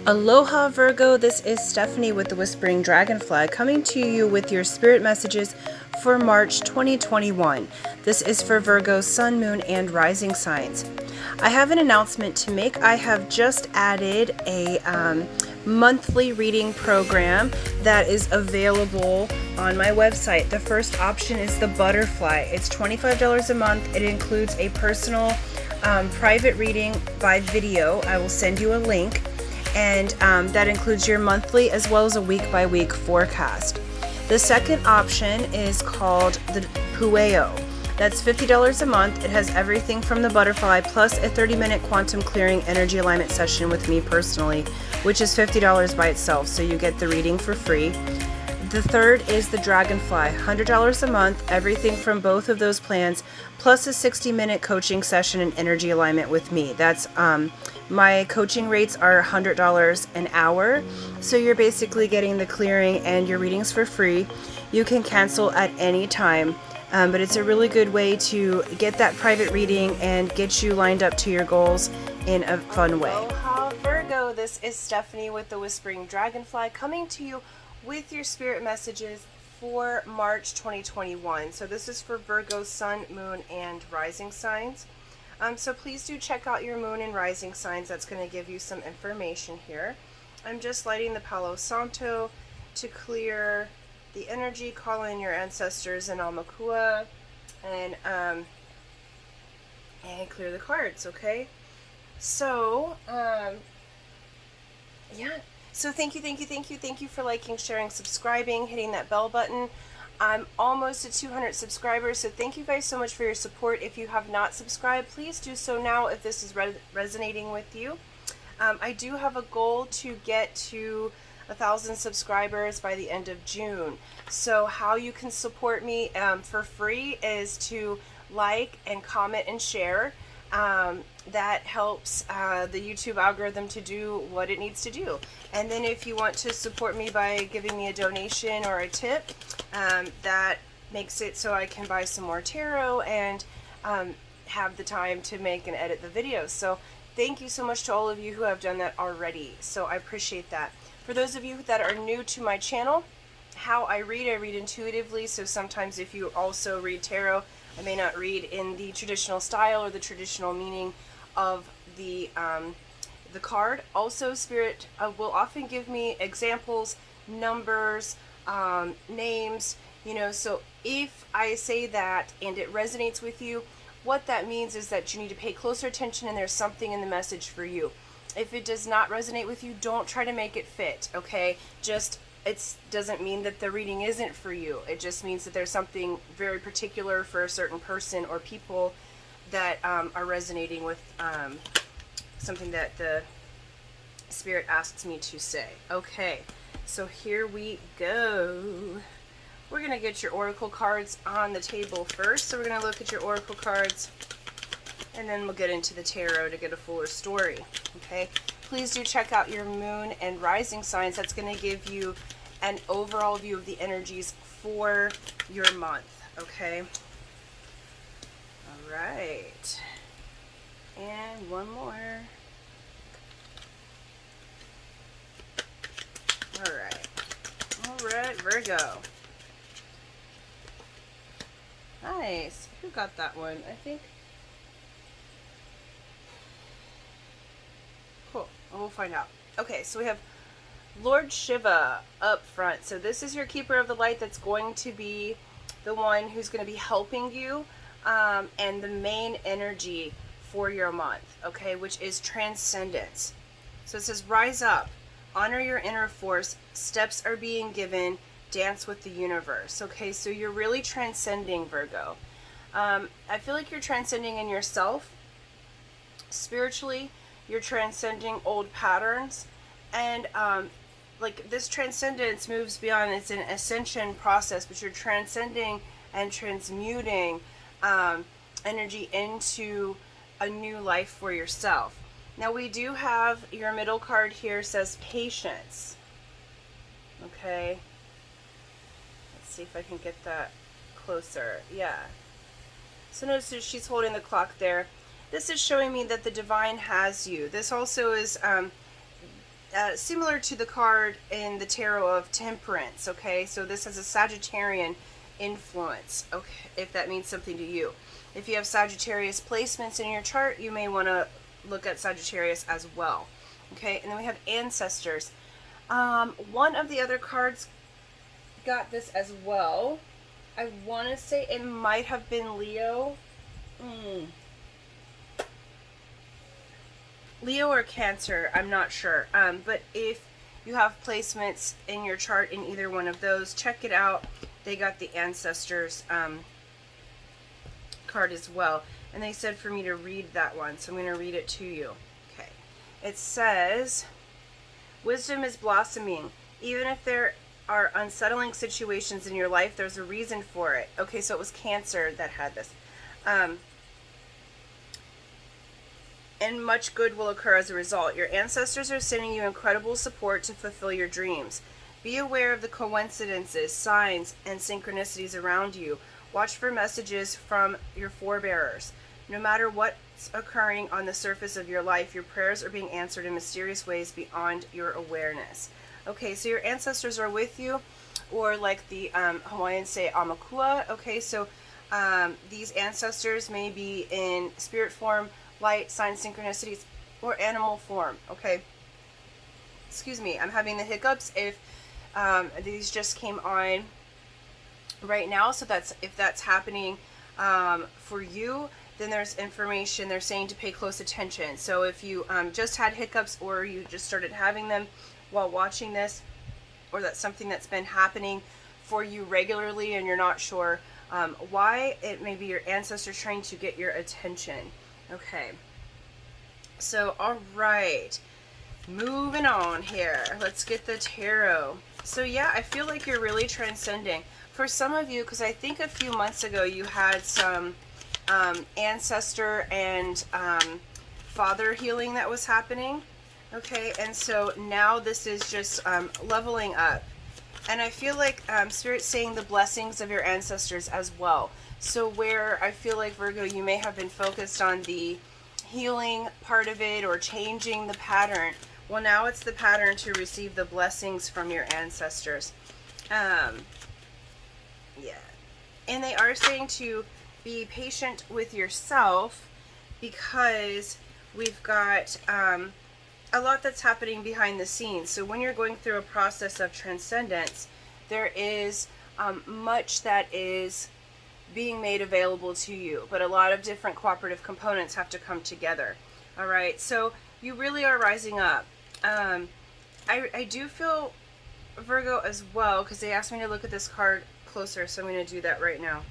Aloha Virgo, this is Stephanie with the Whispering Dragonfly coming to you with your spirit messages for March 2021. This is for Virgo, Sun, Moon, and Rising signs. I have an announcement to make. I have just added a monthly reading program that is available on my website. The first option is the Butterfly. It's $25 a month. It includes a personal private reading by video. I will send you a link. And that includes your monthly as well as a week-by-week forecast. The second option is called the Kuhio. That's $50 a month. It has everything from the Butterfly plus a 30-minute quantum clearing energy alignment session with me personally, which is $50 by itself, so you get the reading for free. The third is the Dragonfly, $100 a month, everything from both of those plans, plus a 60-minute coaching session and energy alignment with me. That's my coaching rates are $100 an hour, so you're basically getting the clearing and your readings for free. You can cancel at any time, but it's a really good way to get that private reading and get you lined up to your goals in a fun way. Aloha Virgo, this is Stephanie with the Whispering Dragonfly coming to you with your spirit messages for March 2021. So this is for Virgo, Sun, Moon, and Rising signs. So please do check out your Moon and Rising signs. That's going to give you some information here. I'm just lighting the Palo Santo to clear the energy, call in your ancestors and Almakua, and clear the cards, okay? So, yeah. So thank you for liking, sharing, subscribing, hitting that bell button. I'm almost at 200 subscribers, so thank you guys so much for your support. If you have not subscribed, please do so now if this is resonating with you. I do have a goal to get to 1,000 subscribers by the end of June. So how you can support me for free is to like and comment and share. That helps the YouTube algorithm to do what it needs to do. And then if you want to support me by giving me a donation or a tip, that makes it so I can buy some more tarot and have the time to make and edit the videos. So thank you so much to all of you who have done that already. So I appreciate that. For those of you that are new to my channel, how I read intuitively. So sometimes if you also read tarot, I may not read in the traditional style or the traditional meaning of the card. Also, Spirit will often give me examples, numbers, names, you know, so if I say that and it resonates with you, what that means is that you need to pay closer attention and there's something in the message for you. If it does not resonate with you, don't try to make it fit, okay? Just it doesn't mean that the reading isn't for you. It just means that there's something very particular for a certain person or people that are resonating with something that the Spirit asks me to say. Okay, so here we go. We're going to get your oracle cards on the table first. So we're going to look at your oracle cards and then we'll get into the tarot to get a fuller story. Okay, please do check out your Moon and Rising signs. That's going to give you an overall view of the energies for your month. Okay, all right, and one more. All right, Virgo. Nice. Who got that one? I think. Cool. We'll find out. Okay, so we have Lord Shiva up front. So this is your keeper of the light that's going to be the one who's going to be helping you and the main energy for your month, okay, which is transcendence. So it says, rise up, honor your inner force, steps are being given, dance with the universe. Okay, so you're really transcending, Virgo. I feel like you're transcending in yourself. Spiritually, you're transcending old patterns. And like this transcendence moves beyond, it's an ascension process, but you're transcending and transmuting energy into a new life for yourself. Now we do have your middle card here, says patience. Okay. Let's see if I can get that closer. Yeah. So notice that she's holding the clock there. This is showing me that the divine has you. This also is similar to the card in the tarot of Temperance. Okay, so this has a Sagittarian influence. Okay, if that means something to you. If you have Sagittarius placements in your chart, you may want to look at Sagittarius as well. Okay, and then we have ancestors. One of the other cards got this as well. I want to say it might have been Leo. Leo or Cancer, I'm not sure. But if you have placements in your chart in either one of those, check it out. They got the ancestors card as well. And they said for me to read that one, so I'm going to read it to you. Okay. It says, wisdom is blossoming. Even if there are unsettling situations in your life, there's a reason for it. Okay, so it was Cancer that had this. And much good will occur as a result. Your ancestors are sending you incredible support to fulfill your dreams. Be aware of the coincidences, signs, and synchronicities around you. Watch for messages from your forebearers. No matter what's occurring on the surface of your life, your prayers are being answered in mysterious ways beyond your awareness. Okay, so your ancestors are with you, or like the Hawaiians say, Amakua. Okay, so these ancestors may be in spirit form, light, signs, synchronicities, or animal form. Okay, excuse me, I'm having the hiccups if these just came on right now. So that's, if that's happening for you, then there's information they're saying to pay close attention. So if you just had hiccups, or you just started having them while watching this, or that's something that's been happening for you regularly and you're not sure why, it may be your ancestors trying to get your attention. Okay, so all right, moving on here. Let's get the tarot. So yeah, I feel like you're really transcending. For some of you, because I think a few months ago you had some ancestor and father healing that was happening. Okay, and so now this is just leveling up. And I feel like Spirit's saying the blessings of your ancestors as well. So where I feel like, Virgo, you may have been focused on the healing part of it or changing the pattern. Well, now it's the pattern to receive the blessings from your ancestors. Yeah. And they are saying to be patient with yourself, because we've got a lot that's happening behind the scenes. So when you're going through a process of transcendence, there is much that is being made available to you, but a lot of different cooperative components have to come together. All right, so you really are rising up. I do feel, Virgo, as well, because they asked me to look at this card closer, so I'm going to do that right now.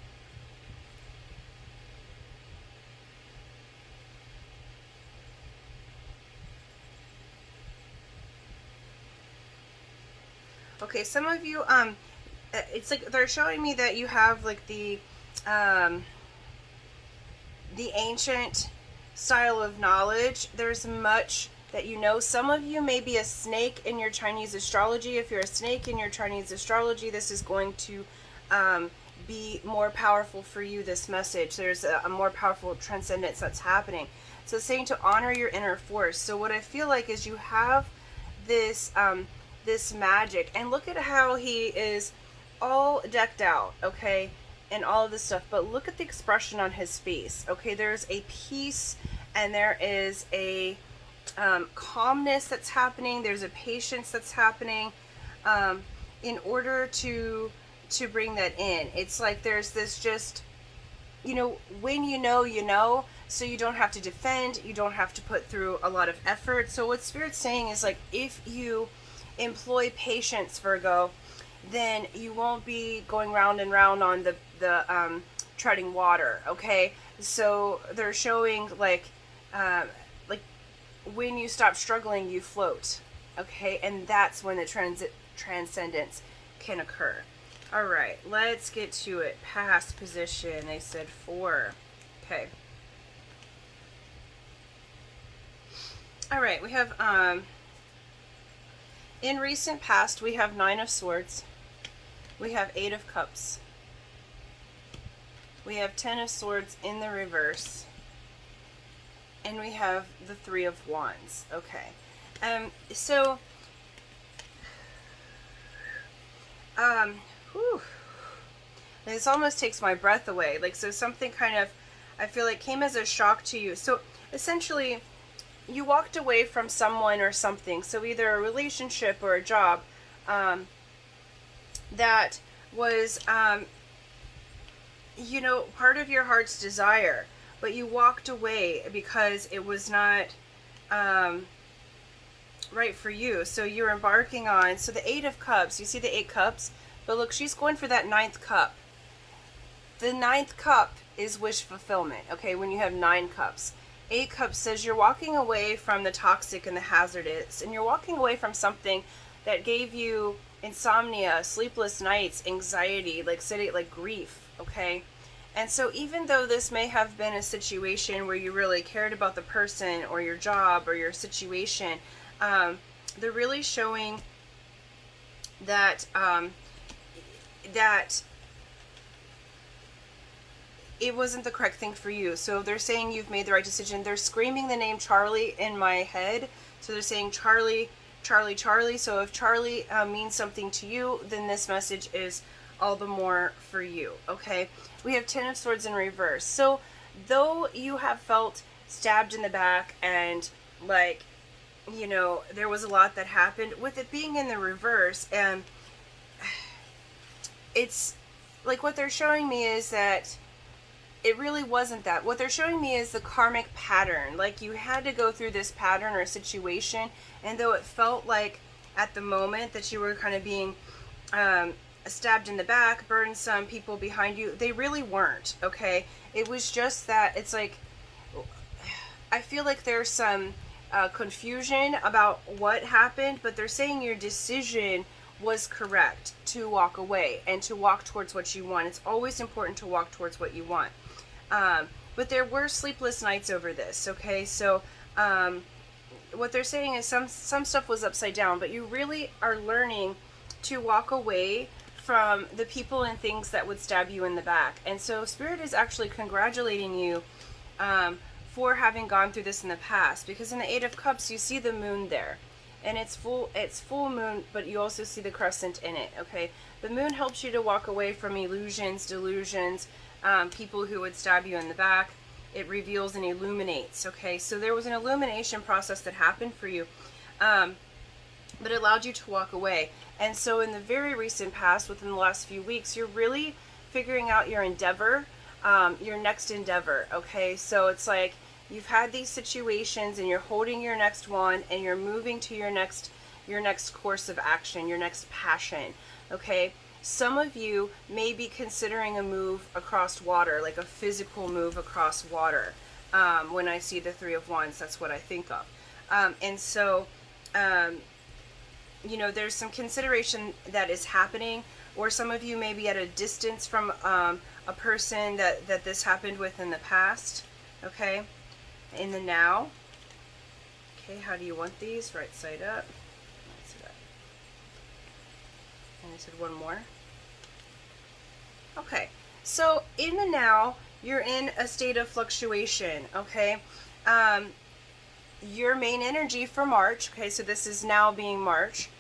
Okay, some of you, it's like they're showing me that you have like the ancient style of knowledge. There's much that you know. Some of you may be a snake in your Chinese astrology. If you're a snake in your Chinese astrology, this is going to be more powerful for you, this message. There's a more powerful transcendence that's happening. So it's saying to honor your inner force. So what I feel like is you have this this magic, and look at how he is all decked out, okay, and all of this stuff, but look at the expression on his face. Okay, there's a peace, and there is a calmness that's happening. There's a patience that's happening in order to bring that in. It's like there's this just, you know, when you know, so you don't have to defend, you don't have to put through a lot of effort. So what Spirit's saying is, like, if you employ patience, Virgo, then you won't be going round and round on the treading water. Okay, so they're showing like when you stop struggling, you float. Okay, and that's when the transcendence can occur. All right, let's get to it. Past position, they said 4. Okay. All right, we have in recent past, we have 9 of Swords, we have 8 of Cups, we have 10 of Swords in the reverse, and we have the 3 of Wands. Okay, so Whew. This almost takes my breath away. Like, so something kind of, I feel like, came as a shock to you. So essentially, you walked away from someone or something. So either a relationship or a job that was, you know, part of your heart's desire. But you walked away because it was not right for you. So you're embarking on, so the 8 of Cups, you see the 8 cups? But look, she's going for that 9th cup. The 9th cup is wish fulfillment, okay, when you have 9 cups. 8 cups says you're walking away from the toxic and the hazardous, and you're walking away from something that gave you insomnia, sleepless nights, anxiety, like grief, okay? And so even though this may have been a situation where you really cared about the person or your job or your situation, they're really showing that that it wasn't the correct thing for you. So they're saying you've made the right decision. They're screaming the name Charlie in my head. So they're saying Charlie, Charlie, Charlie. So if Charlie means something to you, then this message is all the more for you, okay? We have 10 of Swords in reverse. So though you have felt stabbed in the back and, like, you know, there was a lot that happened, with it being in the reverse, and it's like what they're showing me is that it really wasn't that. What they're showing me is the karmic pattern. Like, you had to go through this pattern or situation, and though it felt like at the moment that you were kind of being stabbed in the back, burdensome, people behind you, they really weren't, okay? It was just that it's like, I feel like there's some confusion about what happened, but they're saying your decision was correct to walk away and to walk towards what you want. It's always important to walk towards what you want. But there were sleepless nights over this, okay? So what they're saying is some stuff was upside down, but you really are learning to walk away from the people and things that would stab you in the back. And so Spirit is actually congratulating you for having gone through this in the past, because in the 8 of Cups you see the moon there, and it's full moon, but you also see the crescent in it, okay? The moon helps you to walk away from illusions, delusions, people who would stab you in the back. It reveals and illuminates, okay? So there was an illumination process that happened for you, but it allowed you to walk away. And so in the very recent past, within the last few weeks, you're really figuring out your endeavor, your next endeavor, okay? So it's like you've had these situations and you're holding your next one and you're moving to your next course of action, your next passion, okay? Some of you may be considering a move across water, like a physical move across water. When I see the 3 of Wands, that's what I think of. And so, you know, there's some consideration that is happening, or some of you may be at a distance from a person that this happened with in the past, okay? In the now. Okay, how do you want these? Right side up. Right side up. And I said one more. Okay, so in the now, you're in a state of fluctuation, okay? Your main energy for March, okay, so this is now being March,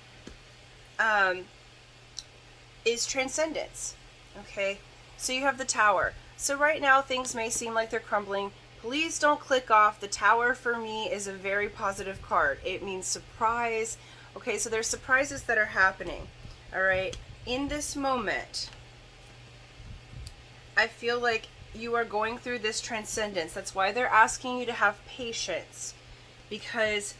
is transcendence, okay? So you have the Tower. So right now things may seem like they're crumbling. Please don't click off. The Tower for me is a very positive card. It means surprise. Okay, so there's surprises that are happening, all right? In this moment, I feel like you are going through this transcendence. That's why they're asking you to have patience, because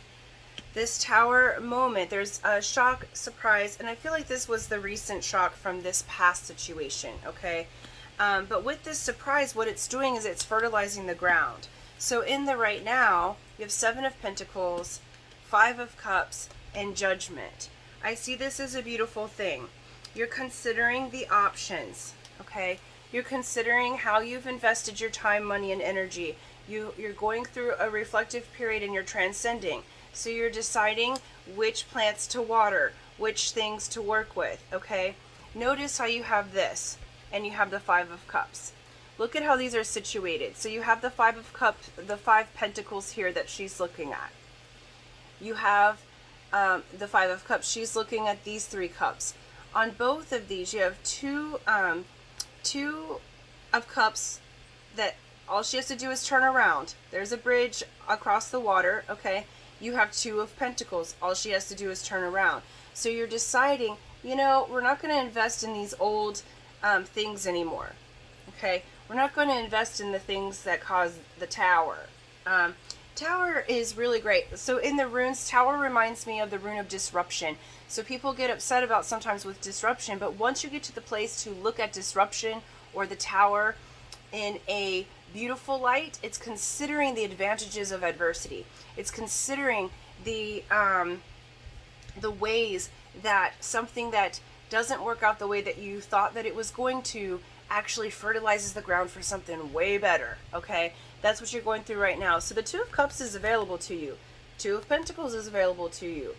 this Tower moment, there's a shock, surprise, and I feel like this was the recent shock from this past situation, okay? But with this surprise, what it's doing is it's fertilizing the ground. So in the right now, you have 7 of Pentacles, 5 of Cups, and Judgment. I see this as a beautiful thing. You're considering the options, okay? You're considering how you've invested your time, money, and energy. You're going through a reflective period and you're transcending. So you're deciding which plants to water, which things to work with, okay? Notice how you have this, and you have the 5 of Cups. Look at how these are situated. So you have the 5 of Cups, the 5 Pentacles here that she's looking at. You have the 5 of Cups. She's looking at these 3 cups. On both of these, you have two of cups that all she has to do is turn around. There's a bridge across the water, okay? You have two of pentacles. All she has to do is turn around. So you're deciding, you know, we're not going to invest in these old things anymore, okay? We're not going to invest in the things that cause the tower. Tower is really great. So in the runes, tower reminds me of the rune of disruption. So people get upset about sometimes with disruption, but once you get to the place to look at disruption or the tower in a beautiful light, it's considering the advantages of adversity. It's considering the ways that something that doesn't work out the way that you thought that it was going to actually fertilizes the ground for something way better, okay? That's what you're going through right now. So the Two of Cups is available to you. Two of Pentacles is available to you.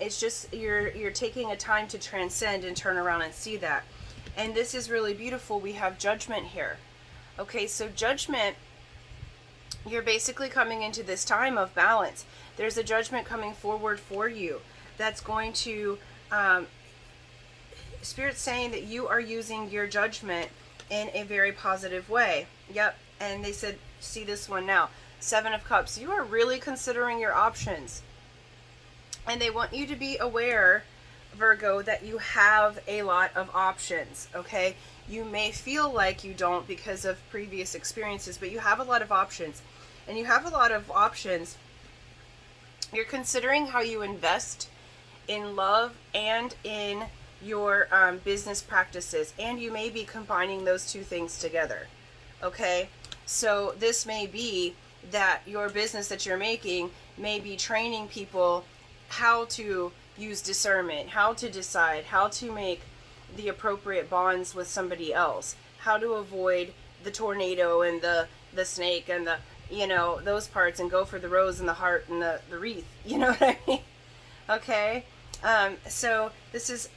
It's just you're taking a time to transcend and turn around and see that. And this is really beautiful. We have Judgment here. Okay, so Judgment, you're basically coming into this time of balance. There's a judgment coming forward for you that's going to, Spirit's saying that you are using your judgment in a very positive way. Yep, and they said, see this one now. Seven of Cups. You are really considering your options. And they want you to be aware, Virgo, that you have a lot of options, okay? You may feel like you don't because of previous experiences, but you have a lot of options. And you have a lot of options. You're considering how you invest in love and in your business practices, and you may be combining those two things together, okay? So this may be that your business that you're making may be training people how to use discernment, how to decide, how to make the appropriate bonds with somebody else, how to avoid the tornado and the snake and the, you know, those parts, and go for the rose and the heart and the wreath, you know what I mean? Okay? So this is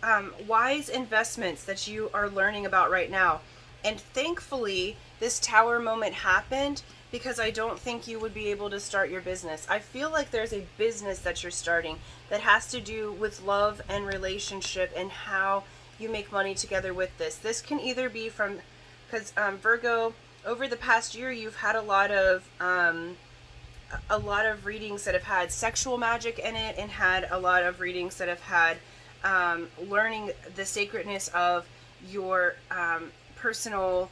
wise investments that you are learning about right now. And thankfully, this tower moment happened because I don't think you would be able to start your business. I feel like there's a business that you're starting that has to do with love and relationship and how you make money together with this. This can either be from, because Virgo, over the past year, you've had a lot of readings that have had sexual magic in it, and had a lot of readings that have had learning the sacredness of your personal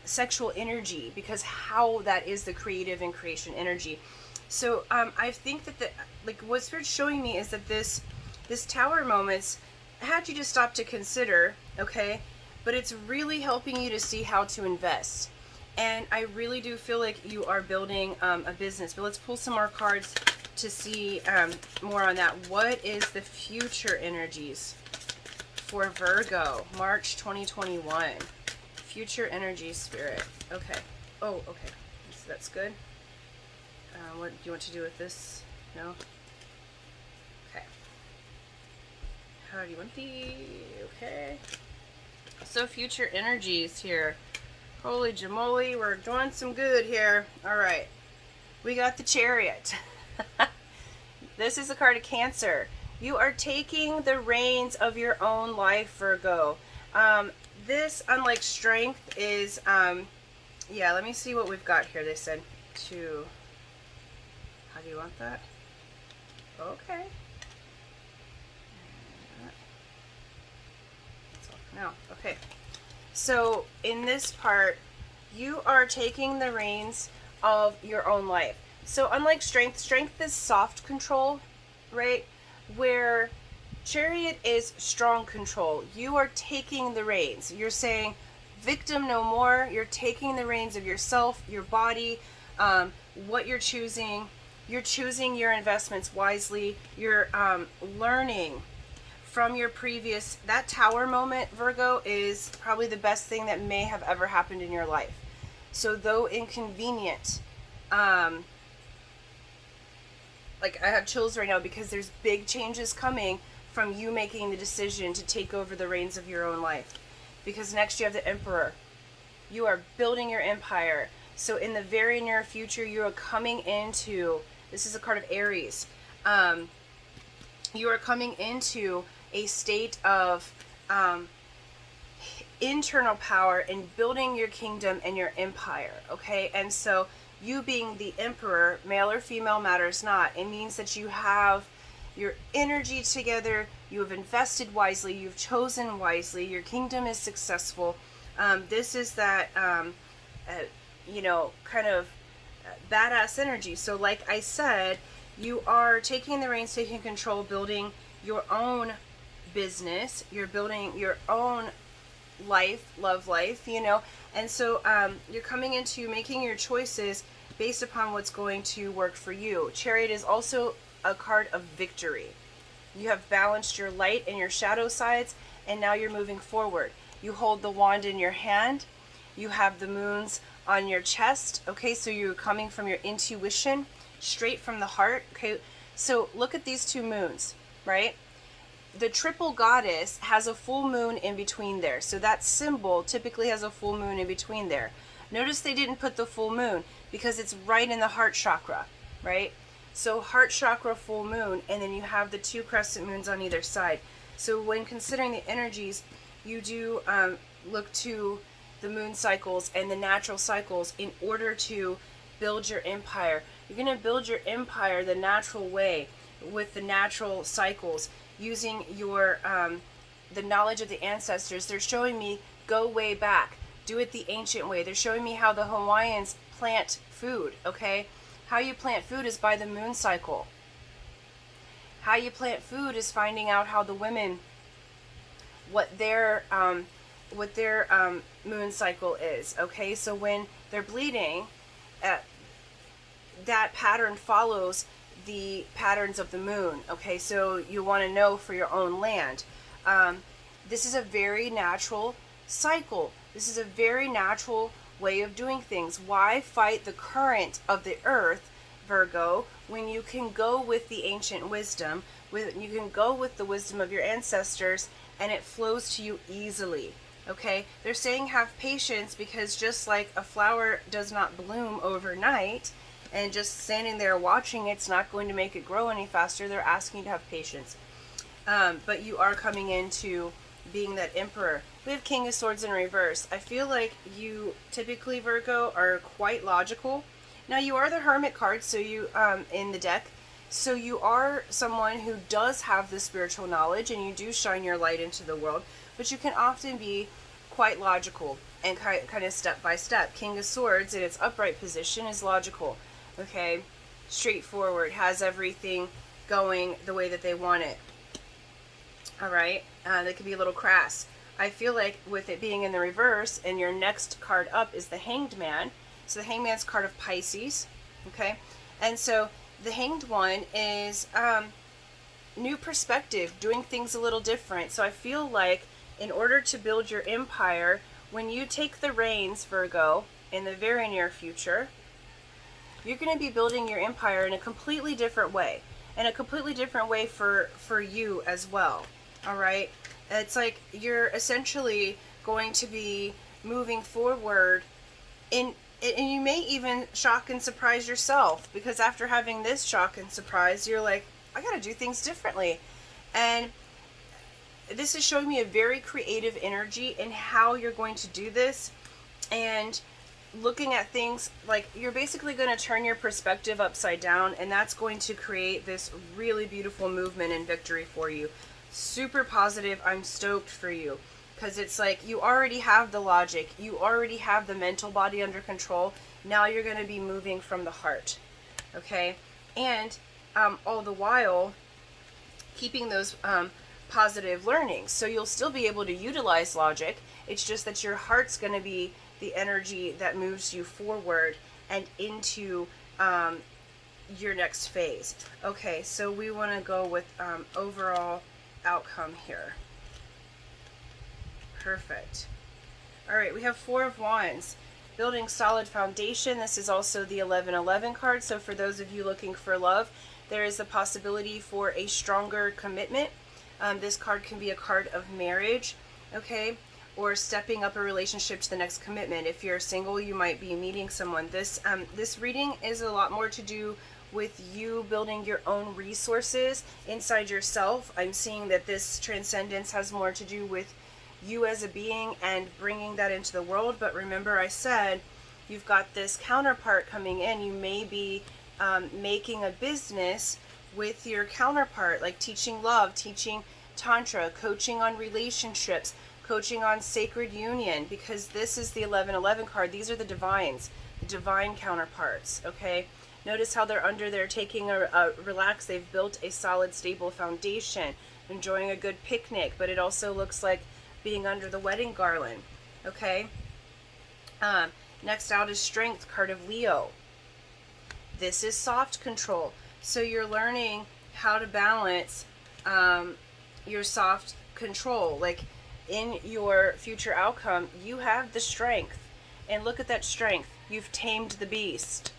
sexual energy, because how that is the creative and creation energy. So I think that like what Spirit's showing me is that this tower moments had you to stop to consider, okay, but it's really helping you to see how to invest. And I really do feel like you are building a business. But let's pull some more cards to see more on that. What is the future energies for Virgo, March 2021? Future energy, Spirit. Okay. Oh, okay. So that's good. What do you want to do with this? No? Okay. How do you want the... Okay. So future energies here. Holy jamoli, we're doing some good here. All right. We got the Chariot. This is a card of Cancer. You are taking the reins of your own life, Virgo. This, unlike Strength, is, yeah, let me see what we've got here. They said to, how do you want that? Okay. That's all for now. Okay. So, in this part, you are taking the reins of your own life. So, unlike Strength, Strength is soft control, right? Where Chariot is strong control. You are taking the reins. You're saying, victim no more. You're taking the reins of yourself, your body, what you're choosing. You're choosing your investments wisely. You're learning from your previous... That tower moment, Virgo, is probably the best thing that may have ever happened in your life. So though inconvenient, like I have chills right now because there's big changes coming from you making the decision to take over the reins of your own life. Because next you have the Emperor. You are building your empire. So in the very near future, you are coming into, this is a card of Aries. you are coming into a state of internal power and building your kingdom and your empire, okay? And so you being the emperor, male or female matters not. It means that you have your energy together, you have invested wisely, you've chosen wisely, your kingdom is successful. This is that, you know, kind of badass energy. So like I said, you are taking the reins, taking control, building your own business, you're building your own life, love life, you know, and so you're coming into making your choices based upon what's going to work for you. Chariot is also a card of victory. You have balanced your light and your shadow sides, and now you're moving forward. You hold the wand in your hand, you have the moons on your chest, okay, so you're coming from your intuition, straight from the heart, okay. So look at these two moons, right? The triple goddess has a full moon in between there. So that symbol typically has a full moon in between there. Notice they didn't put the full moon because it's right in the heart chakra, right? So heart chakra, full moon, and then you have the two crescent moons on either side. So when considering the energies, you do look to the moon cycles and the natural cycles in order to build your empire. You're going to build your empire the natural way with the natural cycles, using your the knowledge of the ancestors. They're showing me go way back, do it the ancient way. They're showing me how the Hawaiians plant food, okay? How you plant food is by the moon cycle. How you plant food is finding out how the women, what their moon cycle is, okay? So when they're bleeding, that pattern follows the patterns of the moon, okay? So you want to know for your own land. This is a very natural cycle. This is a very natural way of doing things. Why fight the current of the earth, Virgo, when you can go with the ancient wisdom, you can go with the wisdom of your ancestors, and it flows to you easily, okay? They're saying have patience, because just like a flower does not bloom overnight, and just standing there watching it's not going to make it grow any faster, they're asking you to have patience. But you are coming into being that emperor. We have King of Swords in reverse. I feel like you typically, Virgo, are quite logical. Now you are the Hermit card, so you in the deck, so you are someone who does have the spiritual knowledge and you do shine your light into the world, but you can often be quite logical and kind of step by step. King of Swords in its upright position is logical, okay, straightforward, has everything going the way that they want it. All right, they could be a little crass. I feel like with it being in the reverse, and your next card up is the Hanged Man. So the Hanged Man's card of Pisces, okay? And so the Hanged One is new perspective, doing things a little different. So I feel like in order to build your empire, when you take the reins, Virgo, in the very near future, you're going to be building your empire in a completely different way. And a completely different way for you as well. All right? It's like you're essentially going to be moving forward and you may even shock and surprise yourself, because after having this shock and surprise, you're like, I got to do things differently. And this is showing me a very creative energy in how you're going to do this, and looking at things like you're basically going to turn your perspective upside down, and that's going to create this really beautiful movement and victory for you. Super positive. I'm stoked for you, because it's like you already have the logic, you already have the mental body under control. Now you're going to be moving from the heart, okay? And all the while keeping those positive learnings, so you'll still be able to utilize logic. It's just that your heart's going to be the energy that moves you forward and into your next phase. Okay, so we want to go with overall outcome here. Perfect. All right, we have Four of Wands, building solid foundation. This is also the 1111 card. So for those of you looking for love, there is the possibility for a stronger commitment. This card can be a card of marriage, okay, or stepping up a relationship to the next commitment. If you're single, you might be meeting someone. This reading is a lot more to do with you building your own resources inside yourself. I'm seeing that this transcendence has more to do with you as a being and bringing that into the world. But remember, I said you've got this counterpart coming in. You may be making a business with your counterpart, like teaching love, teaching tantra, coaching on relationships, coaching on sacred union, because this is the 1111 card. These are the divines, the divine counterparts. Okay, notice how they're under there taking a relax. They've built a solid, stable foundation, enjoying a good picnic, but it also looks like being under the wedding garland. Okay, next out is Strength, card of Leo. This is soft control. So you're learning how to balance your soft control. Like in your future outcome, you have the strength. And look at that strength. You've tamed the beast.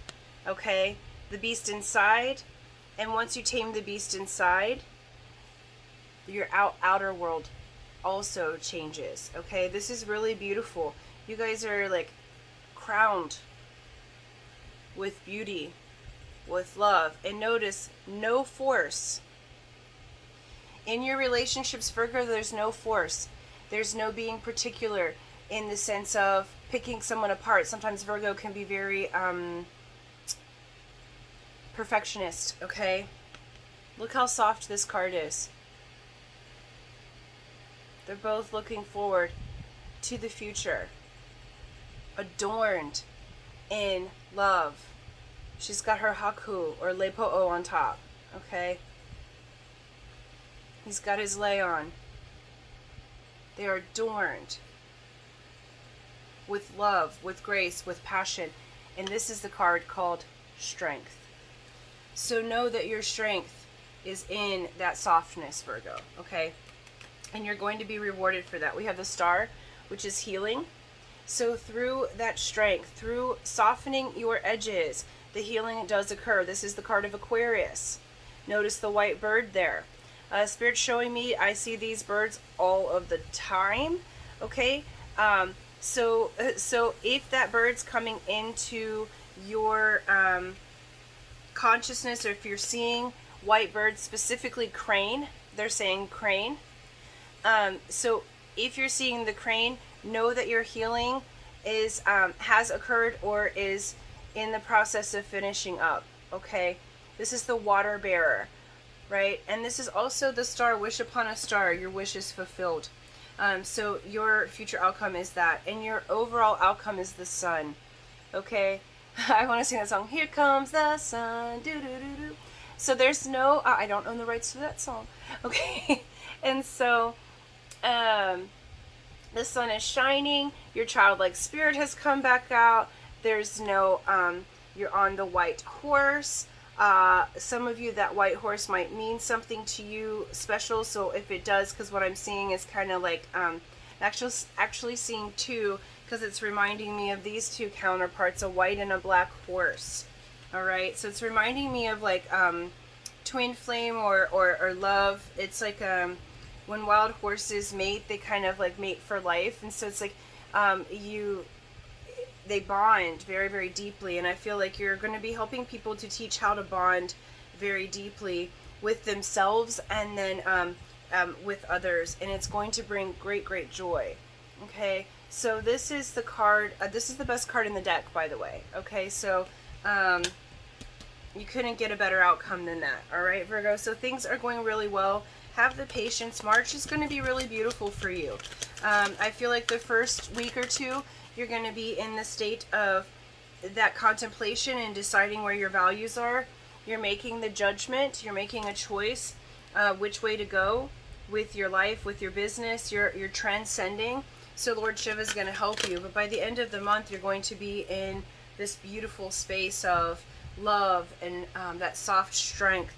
Okay? The beast inside. And once you tame the beast inside, your outer world also changes. Okay? This is really beautiful. You guys are like crowned with beauty, with love. And notice, no force. In your relationships, Virgo, there's no force. There's no being particular in the sense of picking someone apart. Sometimes Virgo can be very perfectionist, okay? Look how soft this card is. They're both looking forward to the future, adorned in love. She's got her haku or lepo'o on top, okay? He's got his lei on. They are adorned with love, with grace, with passion. And this is the card called Strength. So know that your strength is in that softness, Virgo, okay? And you're going to be rewarded for that. We have the star, which is healing. So through that strength, through softening your edges, the healing does occur. This is the card of Aquarius. Notice the white bird there. Spirit's showing me, I see these birds all of the time. Okay, so if that bird's coming into your consciousness, or if you're seeing white birds, specifically crane, they're saying crane. So if you're seeing the crane, know that your healing is has occurred or is in the process of finishing up. Okay, this is the water bearer, right? And this is also the star. Wish upon a star. Your wish is fulfilled. So your future outcome is that, and your overall outcome is the sun. Okay, I want to sing that song. Here comes the sun. Do do do do. So there's no. I don't own the rights to that song. Okay, and so the sun is shining. Your childlike spirit has come back out. There's no. You're on the white horse. Some of you, that white horse might mean something to you special. So if it does, because what I'm seeing is kind of like actually seeing two, because it's reminding me of these two counterparts, a white and a black horse. All right, so it's reminding me of like twin flame or love. It's like when wild horses mate, they kind of like mate for life, and so it's like they bond very, very deeply. And I feel like you're going to be helping people to teach how to bond very deeply with themselves and then with others. And it's going to bring great, great joy. Okay, so this is the card. This is the best card in the deck, by the way. Okay, so you couldn't get a better outcome than that. All right, Virgo. So things are going really well. Have the patience. March is going to be really beautiful for you. I feel like the first week or two, you're going to be in the state of that contemplation and deciding where your values are. You're making the judgment. You're making a choice which way to go with your life, with your business. You're transcending. So Lord Shiva is going to help you. But by the end of the month, you're going to be in this beautiful space of love and that soft strength.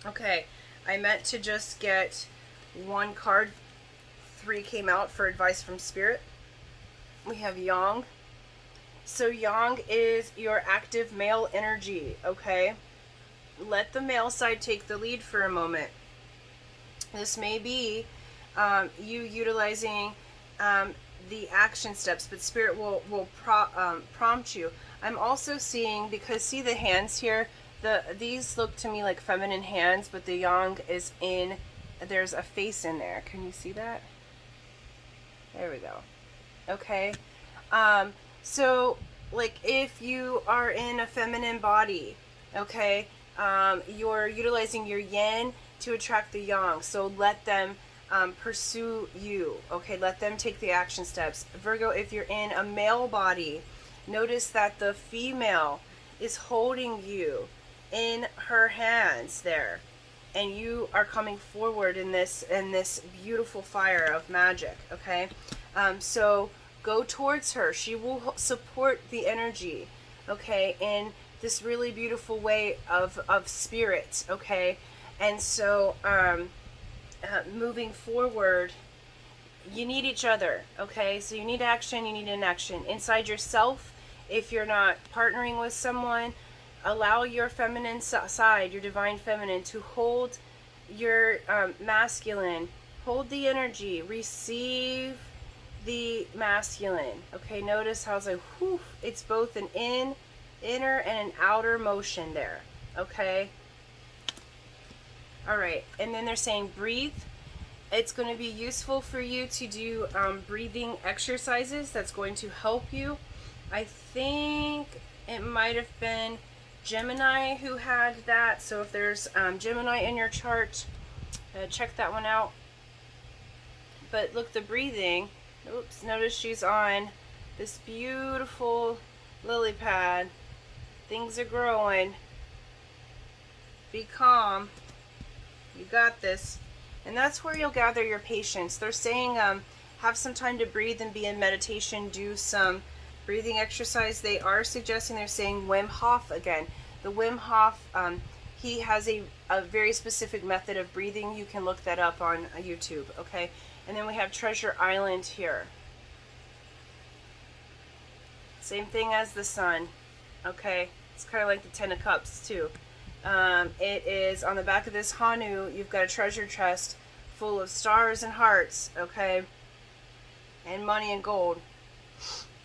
Okay, I meant to just get one card. 3 came out for advice from Spirit. We have Yang. So Yang is your active male energy, okay? Let the male side take the lead for a moment. This may be you utilizing the action steps, but Spirit will prompt you. I'm also seeing, because see the hands here, these look to me like feminine hands, but the yang is in, there's a face in there. Can you see that? There we go. Okay. So like if you are in a feminine body, okay, you're utilizing your yin to attract the yang. So let them pursue you. Okay, let them take the action steps. Virgo, if you're in a male body, notice that the female is holding you in her hands there, and you are coming forward in this beautiful fire of magic. Okay, so go towards her. She will support the energy, okay, in this really beautiful way of spirit. Okay, and so moving forward, you need each other. Okay, so you need action, you need inaction inside yourself. If you're not partnering with someone, allow your feminine side, your divine feminine, to hold your masculine. Hold the energy. Receive the masculine. Okay, notice how it's like, whew, it's both an inner and an outer motion there. Okay. All right, and then they're saying breathe. It's going to be useful for you to do breathing exercises. That's going to help you. I think it might have been Gemini who had that. So if there's Gemini in your chart, check that one out. But look, the breathing. Oops, notice she's on this beautiful lily pad. Things are growing. Be calm. You got this. And that's where you'll gather your patience. They're saying have some time to breathe and be in meditation. Do some breathing exercise. They are suggesting, they're saying Wim Hof again. The Wim Hof, he has a very specific method of breathing. You can look that up on YouTube, okay? And then we have Treasure Island here. Same thing as the sun, okay? It's kind of like the Ten of Cups too. It is on the back of this Hanu. You've got a treasure chest full of stars and hearts, okay? And money and gold.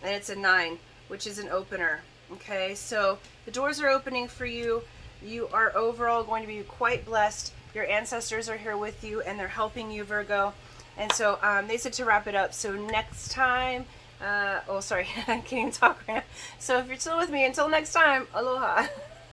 And it's a 9, which is an opener. Okay, so the doors are opening for you. You are overall going to be quite blessed. Your ancestors are here with you, and they're helping you, Virgo. And so they said to wrap it up. So next time, oh sorry, I can't even talk right now. So if you're still with me, until next time, aloha.